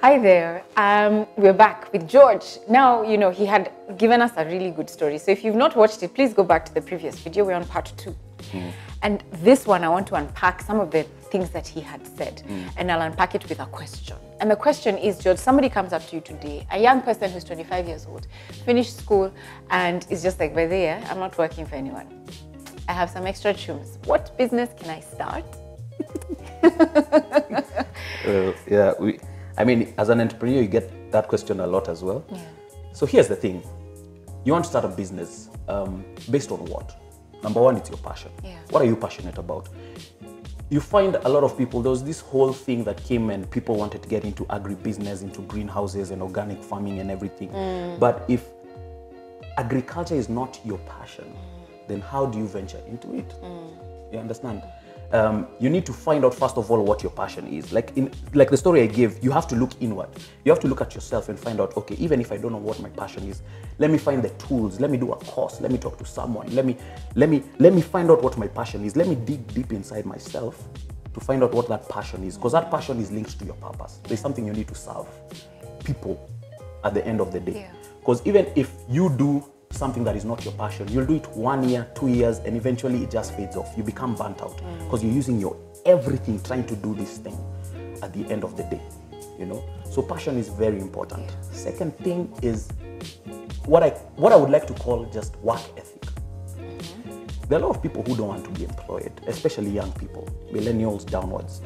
Hi there. We're back with George. Now, you know, he had given us a really good story. So if you've not watched it, please go back to the previous video. We're on part 2. And this one, I want to unpack some of the things that he had said. And I'll unpack it with a question. And the question is, George, somebody comes up to you today, a young person who's 25 years old, finished school, and is just like, by the way, I'm not working for anyone. I have some extra chums. What business can I start? I mean, as an entrepreneur, you get that question a lot as well. Yeah. So here's the thing. You want to start a business based on what? Number one, it's your passion. Yeah. What are you passionate about? You find a lot of people, there was this whole thing that came and people wanted to get into agribusiness, into greenhouses and organic farming and everything. But if agriculture is not your passion, then how do you venture into it? You understand? You need to find out first of all what your passion is. Like the story I gave, you have to look inward. You have to look at yourself and find out, okay, even if I don't know what my passion is, let me find the tools, let me do a course, let me talk to someone, let me find out what my passion is. Let me dig deep inside myself to find out what that passion is, because that passion is linked to your purpose. There's something you need to serve people at the end of the day. Because even if you do something that is not your passion, you'll do it 1 year, 2 years, and eventually it just fades off. You become burnt out because you're using your everything trying to do this thing at the end of the day, you know? So passion is very important. Second thing is what I would like to call just work ethic. There are a lot of people who don't want to be employed, especially young people, millennials downwards.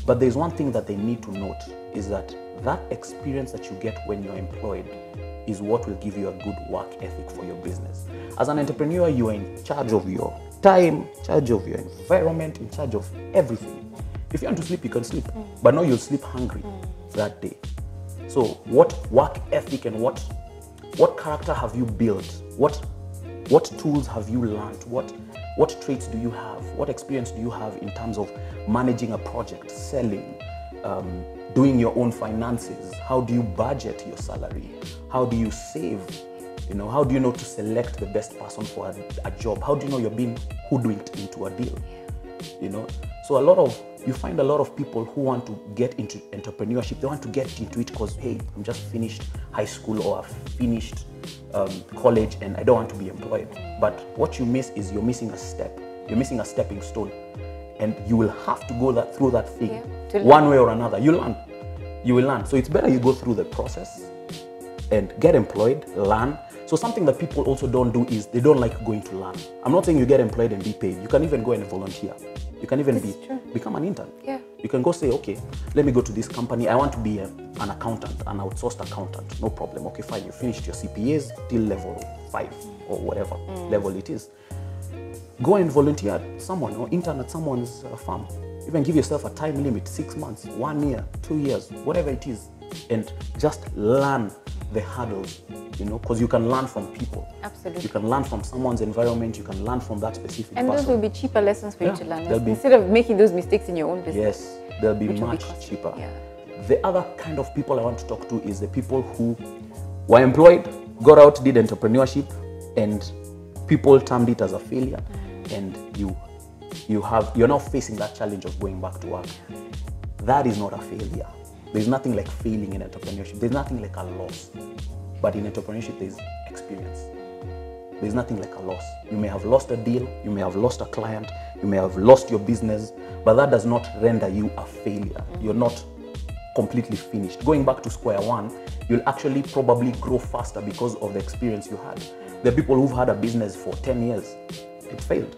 But there's one thing that they need to note is that experience that you get when you're employed is what will give you a good work ethic for your business. As an entrepreneur, you are in charge of your time, in charge of your environment, in charge of everything. If you want to sleep, you can sleep, but now you'll sleep hungry that day. So what work ethic and what character have you built? What tools have you learned? What traits do you have? What experience do you have in terms of managing a project, selling, doing your own finances? How do you budget your salary? How do you save? You know, how do you know to select the best person for a job? How do you know you're being hoodwinked into a deal? You know, so you find a lot of people who want to get into entrepreneurship. They want to get into it because, hey, I'm just finished high school or I've finished college and I don't want to be employed. But what you miss is you're missing a step. You're missing a stepping stone. And you will have to go through that thing one way or another. You will learn. So it's better you go through the process and get employed, learn. So something that people also don't do is they don't like going to learn. I'm not saying you get employed and be paid. You can even go and volunteer. You can even become an intern. You can go say, okay, let me go to this company. I want to be an accountant, an outsourced accountant. No problem. Okay, fine. You finished your CPAs till level 5 or whatever level it is. Go and volunteer at someone or intern at someone's farm. Even give yourself a time limit, 6 months, 1 year, 2 years, whatever it is. And just learn the hurdles, you know, because you can learn from people. Absolutely. You can learn from someone's environment. You can learn from that specific person. And those will be cheaper lessons for you to learn. Instead of making those mistakes in your own business. Yes, they'll be much cheaper. The other kind of people I want to talk to is the people who were employed, got out, did entrepreneurship, and people termed it as a failure. And you're now facing that challenge of going back to work. That is not a failure. There's nothing like failing in entrepreneurship. There's nothing like a loss. But in entrepreneurship, there's experience. There's nothing like a loss. You may have lost a deal, you may have lost a client, you may have lost your business, but that does not render you a failure. You're not completely finished. Going back to square one, you'll actually probably grow faster because of the experience you had. There are people who've had a business for 10 years. It failed.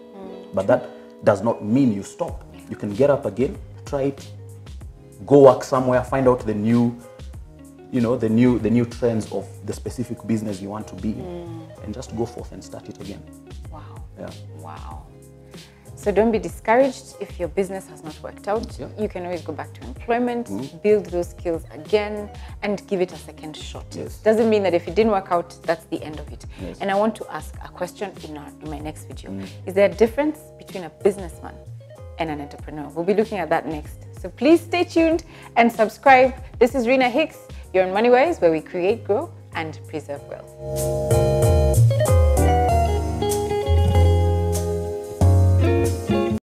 But that does not mean you stop. You can get up again, try it, go work somewhere, find out the new trends of the specific business you want to be in, and just go forth and start it again. Wow. Yeah. Wow. So don't be discouraged if your business has not worked out. You can always go back to employment, build those skills again, and give it a second shot. Doesn't mean that if it didn't work out, that's the end of it. And I want to ask a question in my next video. Is there a difference between a businessman and an entrepreneur? We'll be looking at that next. So please stay tuned and subscribe. This is Rina Hicks. You're on MoneyWise, where we create, grow, and preserve wealth.